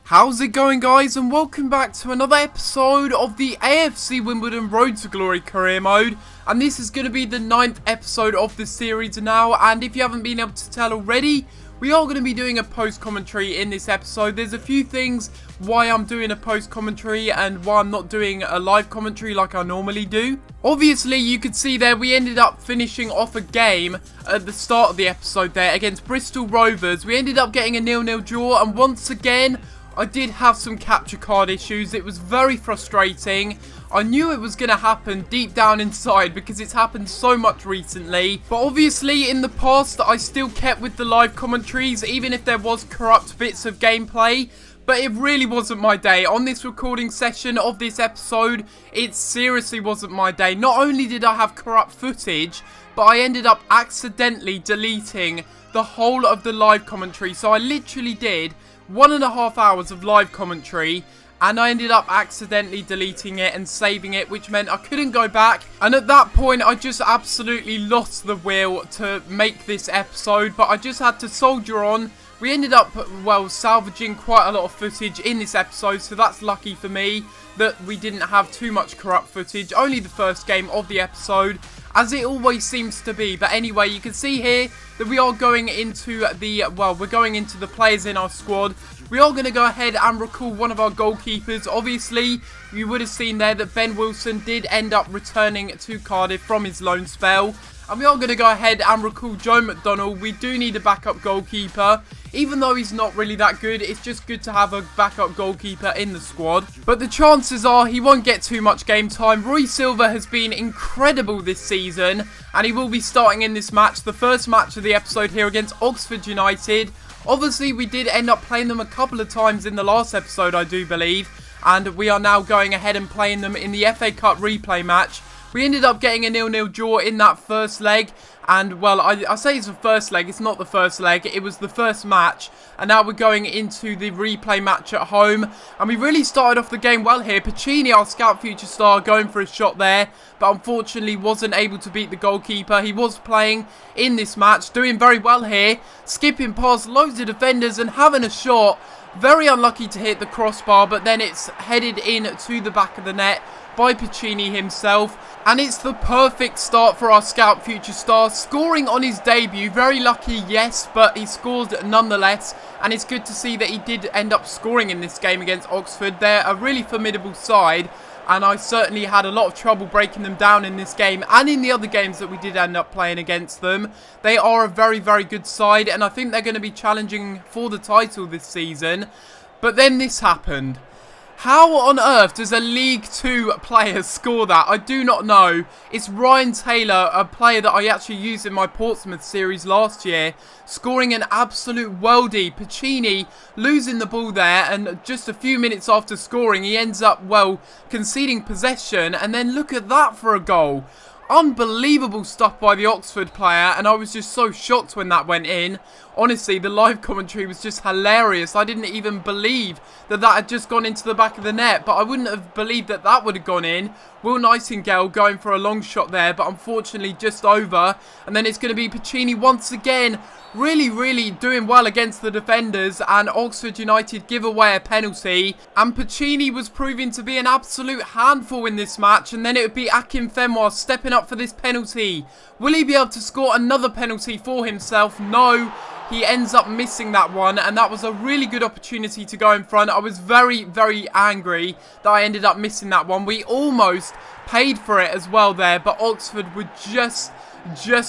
How's it going, guys, and welcome back to another episode of the AFC Wimbledon Road to Glory Career Mode. And this is going to be the 9th episode of the series now, and if you haven't been able to tell already, we are going to be doing a post-commentary in this episode. There's a few things why I'm doing a post-commentary and why I'm not doing a live commentary like I normally do. Obviously, you could see there we ended up finishing off a game at the start of the episode there against Bristol Rovers. We ended up getting a 0-0 draw, and once again, I did have some capture card issues. It was very frustrating. I knew it was going to happen deep down inside because it's happened so much recently. But obviously in the past I still kept with the live commentaries even if there was corrupt bits of gameplay. But it really wasn't my day. On this recording session of this episode, it seriously wasn't my day. Not only did I have corrupt footage, but I ended up accidentally deleting the whole of the live commentary. So I literally did 1.5 hours of live commentary, and I ended up accidentally deleting it and saving it, which meant I couldn't go back. And at that point, I just absolutely lost the will to make this episode, but I just had to soldier on. We ended up, well, salvaging quite a lot of footage in this episode, so that's lucky for me that we didn't have too much corrupt footage. Only the first game of the episode, as it always seems to be. But anyway, you can see here that we are going into the, well, we're going into the players in our squad. We are going to go ahead and recall one of our goalkeepers. Obviously, you would have seen there that Ben Wilson did end up returning to Cardiff from his loan spell. And we are going to go ahead and recall Joe McDonald. We do need a backup goalkeeper. Even though he's not really that good, it's just good to have a backup goalkeeper in the squad. But the chances are he won't get too much game time. Roy Silva has been incredible this season, and he will be starting in this match, the first match of the episode here against Oxford United. Obviously, we did end up playing them a couple of times in the last episode, I do believe, and we are now going ahead and playing them in the FA Cup replay match. We ended up getting a 0-0 draw in that first leg. And, well, I say it's the first leg. It's not the first leg. It was the first match. And now we're going into the replay match at home. And we really started off the game well here. Pacini, our scout future star, going for a shot there. But unfortunately wasn't able to beat the goalkeeper. He was playing in this match. Doing very well here. Skipping past loads of defenders and having a shot. Very unlucky to hit the crossbar. But then it's headed in to the back of the net by Pacini himself. And it's the perfect start for our scout future star, scoring on his debut. Very lucky, yes, but he scored nonetheless. And it's good to see that he did end up scoring in this game against Oxford. They're a really formidable side, and I certainly had a lot of trouble breaking them down in this game and in the other games that we did end up playing against them. They are a very, very good side, and I think they're going to be challenging for the title this season. But then this happened. How on earth does a League 2 player score that? I do not know. It's Ryan Taylor, a player that I actually used in my Portsmouth series last year, scoring an absolute worldie. Pacini losing the ball there, and just a few minutes after scoring, he ends up, well, conceding possession. And then look at that for a goal. Unbelievable stuff by the Oxford player, and I was just so shocked when that went in. Honestly, the live commentary was just hilarious. I didn't even believe that that had just gone into the back of the net, but I wouldn't have believed that that would have gone in. Will Nightingale going for a long shot there, but unfortunately just over. And then it's going to be Pacini once again, really, really doing well against the defenders, and Oxford United give away a penalty. And Pacini was proving to be an absolute handful in this match, and then it would be Akinfenwa stepping up for this penalty. Will he be able to score another penalty for himself? No. He ends up missing that one, and that was a really good opportunity to go in front. I was very, very angry that I ended up missing that one. We almost paid for it as well there, but Oxford were just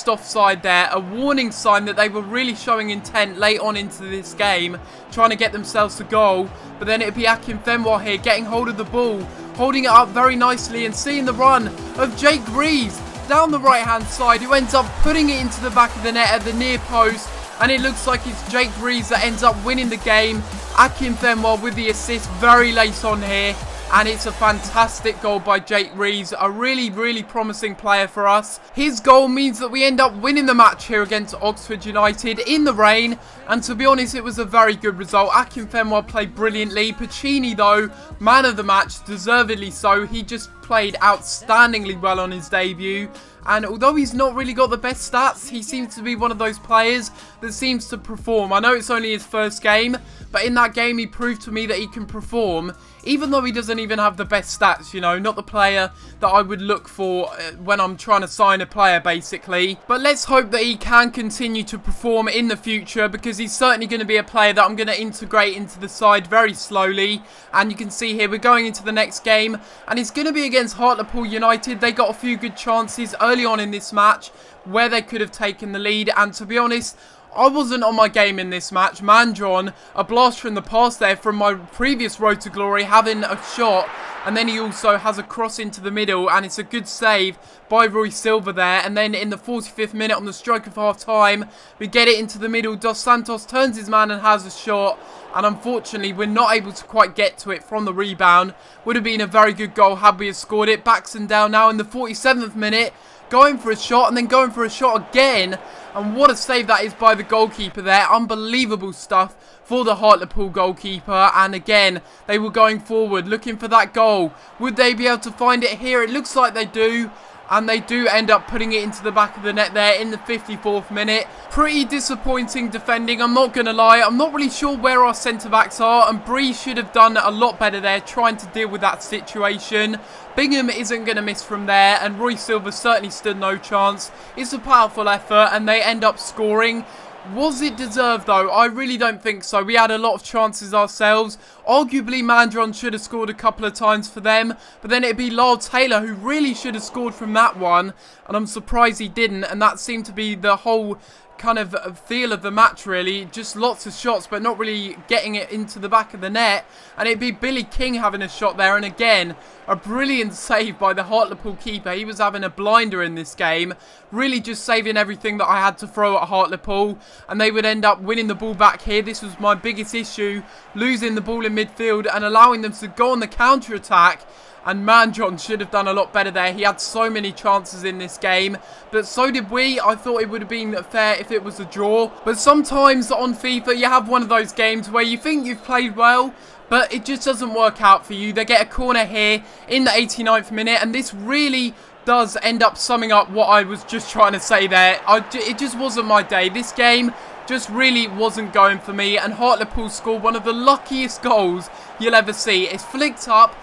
offside there. A warning sign that they were really showing intent late on into this game, trying to get themselves a goal. But then it would be Akinfenwa here getting hold of the ball, holding it up very nicely, and seeing the run of Jake Rees down the right hand side, who ends up putting it into the back of the net at the near post. And it looks like it's Jake Rees that ends up winning the game. Akinfenwa with the assist very late on here. And it's a fantastic goal by Jake Rees, a really, really promising player for us. His goal means that we end up winning the match here against Oxford United in the rain. And to be honest, it was a very good result. Akinfenwa played brilliantly. Pacini, though, man of the match, deservedly so. He just played outstandingly well on his debut. And although he's not really got the best stats, he seems to be one of those players that seems to perform. I know it's only his first game, but in that game he proved to me that he can perform, even though he doesn't even have the best stats, you know, not the player that I would look for when I'm trying to sign a player, basically. But let's hope that he can continue to perform in the future, because he's certainly going to be a player that I'm going to integrate into the side very slowly. And you can see here, we're going into the next game, and it's going to be against Hartlepool United. They got a few good chances early on in this match where they could have taken the lead, and to be honest, I wasn't on my game in this match. Mandron, a blast from the past there from my previous Road to Glory, having a shot, and then he also has a cross into the middle, and it's a good save by Rui Silva there. And then in the 45th minute, on the stroke of half time, we get it into the middle. Dos Santos turns his man and has a shot, and unfortunately we're not able to quite get to it from the rebound. Would have been a very good goal had we have scored it. Baxon down now in the 47th minute, going for a shot and then going for a shot again. And what a save that is by the goalkeeper there. Unbelievable stuff for the Hartlepool goalkeeper. And again, they were going forward, looking for that goal. Would they be able to find it here? It looks like they do. And they do end up putting it into the back of the net there in the 54th minute. Pretty disappointing defending, I'm not going to lie. I'm not really sure where our centre-backs are, and Bree should have done a lot better there trying to deal with that situation. Bingham isn't going to miss from there, and Roy Silva certainly stood no chance. It's a powerful effort, and they end up scoring. Was it deserved though? I really don't think so. We had a lot of chances ourselves. Arguably Mandron should have scored a couple of times for them, but then it'd be Lyle Taylor who really should have scored from that one, and I'm surprised he didn't. And that seemed to be the whole kind of feel of the match, really. Just lots of shots, but not really getting it into the back of the net. And it'd be Billy King having a shot there, and again, a brilliant save by the Hartlepool keeper. He was having a blinder in this game, really just saving everything that I had to throw at Hartlepool, and they would end up winning the ball back here. This was my biggest issue, losing the ball in midfield and allowing them to go on the counter-attack. And Mandron should have done a lot better there. He had so many chances in this game, but so did we. I thought it would have been fair if it was a draw. But sometimes on FIFA, you have one of those games where you think you've played well, but it just doesn't work out for you. They get a corner here in the 89th minute, and this really does end up summing up what I was just trying to say there. It just wasn't my day. This game just really wasn't going for me, and Hartlepool scored one of the luckiest goals you'll ever see. It's flicked up.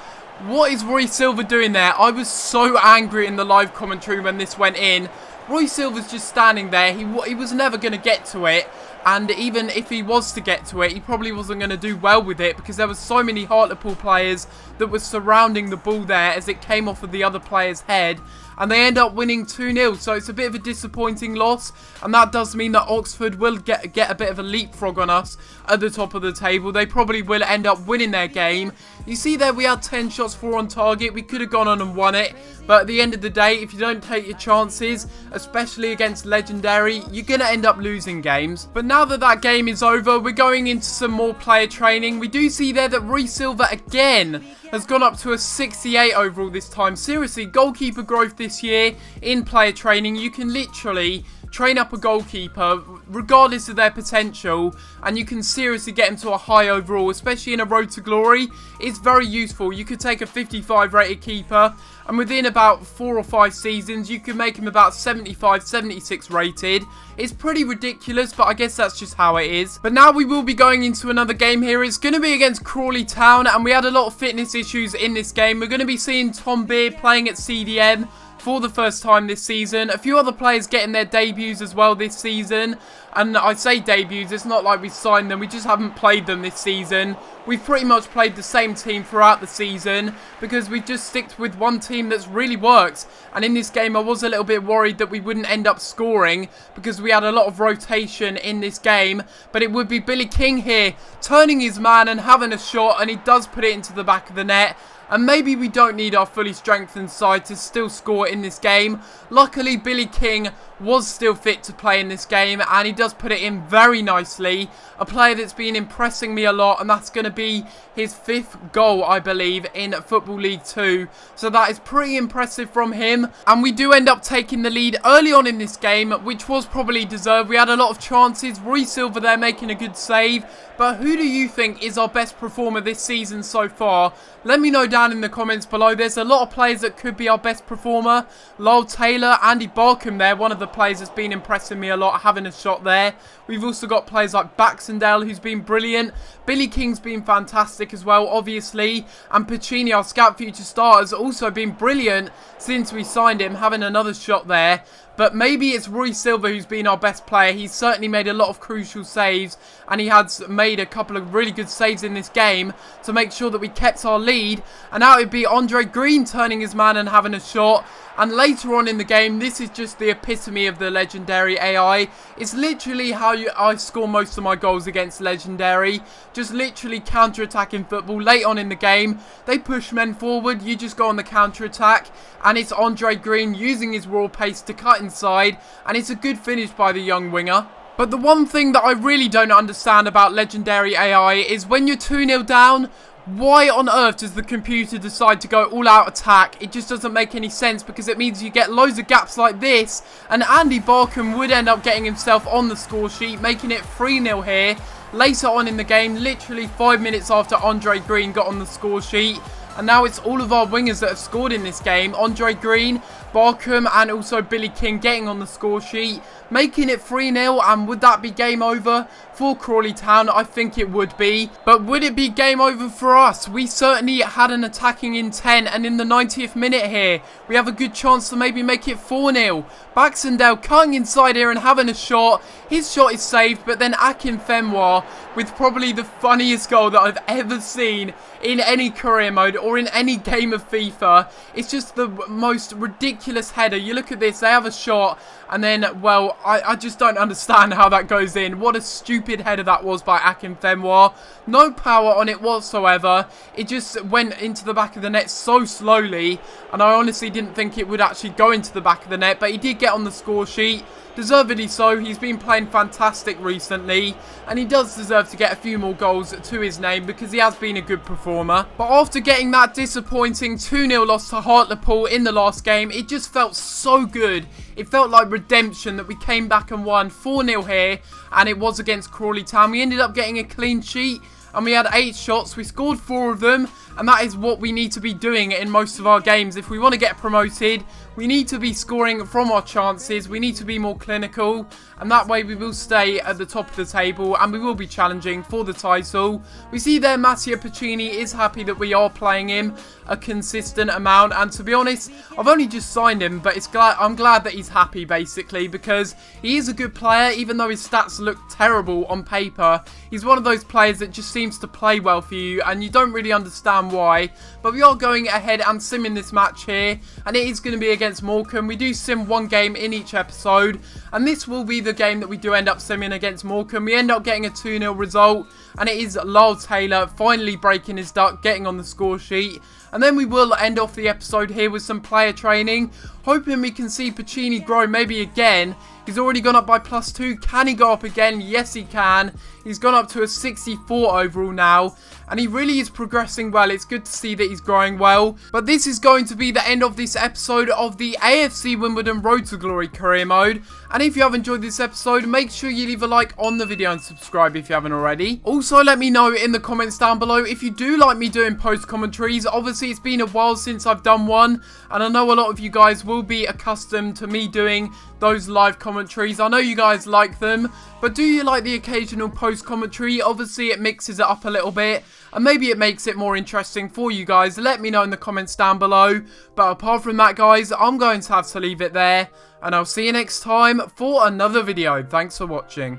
What is Roy Silva doing there? I was so angry in the live commentary when this went in. Roy Silva's just standing there. He was never going to get to it. And even if he was to get to it, he probably wasn't going to do well with it, because there were so many Hartlepool players that were surrounding the ball there as it came off of the other player's head. And they end up winning 2-0, so it's a bit of a disappointing loss. And that does mean that Oxford will get a bit of a leapfrog on us at the top of the table. They probably will end up winning their game. You see there, we had 10 shots, 4 on target. We could have gone on and won it. But at the end of the day, if you don't take your chances, especially against Legendary, you're going to end up losing games. But now that that game is over, we're going into some more player training. We do see there that Roy Silva again has gone up to a 68 overall this time. Seriously, goalkeeper growth this year in player training. You can literally train up a goalkeeper regardless of their potential, and you can seriously get them to a high overall, especially in a Road to Glory. It's very useful. You could take a 55 rated keeper, and within about 4 or 5 seasons you can make him about 75, 76 rated. It's pretty ridiculous, but I guess that's just how it is. But now we will be going into another game here. It's going to be against Crawley Town, and we had a lot of fitness issues in this game. We're going to be seeing Tom Beard playing at CDM for the first time this season. A few other players getting their debuts as well this season. And I say debuts, it's not like we signed them, we just haven't played them this season. We've pretty much played the same team throughout the season because we just sticked with one team that's really worked. And in this game I was a little bit worried that we wouldn't end up scoring because we had a lot of rotation in this game. But it would be Billy King here turning his man and having a shot, and he does put it into the back of the net. And maybe we don't need our fully strengthened side to still score in this game. Luckily, Billy King was still fit to play in this game, and he does put it in very nicely. A player that's been impressing me a lot, and that's going to be his 5th goal, I believe, in Football League 2. So that is pretty impressive from him, and we do end up taking the lead early on in this game, which was probably deserved. We had a lot of chances. Rui Silva there making a good save. But who do you think is our best performer this season so far? Let me know down in the comments below. There's a lot of players that could be our best performer. Lyle Taylor, Andy Barkham there, one of the players that's been impressing me a lot, having a shot there. We've also got players like Baxendale, who's been brilliant. Billy King's been fantastic as well, obviously. And Pacini, our scout future star, has also been brilliant since we signed him, having another shot there. But maybe it's Rui Silva who's been our best player. He's certainly made a lot of crucial saves, and he has made a couple of really good saves in this game to make sure that we kept our lead. And now it'd be Andre Green turning his man and having a shot. And later on in the game, this is just the epitome of the Legendary AI. It's literally how I score most of my goals against Legendary. Just literally counter-attacking football. Late on in the game, they push men forward. You just go on the counter-attack. And it's Andre Green using his raw pace to cut inside. And it's a good finish by the young winger. But the one thing that I really don't understand about Legendary AI is when you're 2-0 down, why on earth does the computer decide to go all-out attack? It just doesn't make any sense, because it means you get loads of gaps like this, and Andy Barkham would end up getting himself on the score sheet, making it 3-0 here. Later on in the game, literally 5 minutes after Andre Green got on the score sheet. And now it's all of our wingers that have scored in this game. Andre Green, Barkham, and also Billy King getting on the score sheet, making it 3-0. And would that be game over for Crawley Town? I think it would be. But would it be game over for us? We certainly had an attacking intent, and in the 90th minute here, we have a good chance to maybe make it 4-0. Baxendale cutting inside here and having a shot. His shot is saved, but then Akinfenwa with probably the funniest goal that I've ever seen in any career mode or in any game of FIFA. It's just the most ridiculous header. You look at this, they have a shot, and then, well, I just don't understand how that goes in. What a stupid header that was by Akinfenwa. No power on it whatsoever. It just went into the back of the net so slowly, and I honestly didn't think it would actually go into the back of the net, but he did get on the score sheet. Deservedly so. He's been playing fantastic recently, and he does deserve to get a few more goals to his name because he has been a good performer. But after getting that disappointing 2-0 loss to Hartlepool in the last game, it just felt so good. It felt like redemption that we came back and won 4-0 here, and it was against Crawley Town. We ended up getting a clean sheet, and we had 8 shots. We scored 4 of them, and that is what we need to be doing in most of our games. If we want to get promoted, we need to be scoring from our chances. We need to be more clinical, and that way we will stay at the top of the table, and we will be challenging for the title. We see there Matteo Pacini is happy that we are playing him a consistent amount, and to be honest, I've only just signed him, but I'm glad that he's happy, basically, because he is a good player. Even though his stats look terrible on paper, he's one of those players that just seems to play well for you, and you don't really understand why. But we are going ahead and simming this match here, and it is going to be against Morecambe. We do sim 1 game in each episode, and this will be the game that we do end up simming against Morecambe. We end up getting a 2-0 result, and it is Lyle Taylor finally breaking his duck, getting on the score sheet. And then we will end off the episode here with some player training, hoping we can see Pacini grow maybe again. He's already gone up by +2. Can he go up again? Yes, he can. He's gone up to a 64 overall now, and he really is progressing well. It's good to see that he's growing well. But this is going to be the end of this episode of the AFC Wimbledon Road to Glory Career Mode. And if you have enjoyed this episode, make sure you leave a like on the video and subscribe if you haven't already. Also, let me know in the comments down below if you do like me doing post commentaries. Obviously, it's been a while since I've done one, and I know a lot of you guys will be accustomed to me doing those live commentaries. I know you guys like them, but do you like the occasional post commentary? Obviously, it mixes it up a little bit, and maybe it makes it more interesting for you guys. Let me know in the comments down below. But apart from that, guys, I'm going to have to leave it there, and I'll see you next time for another video. Thanks for watching.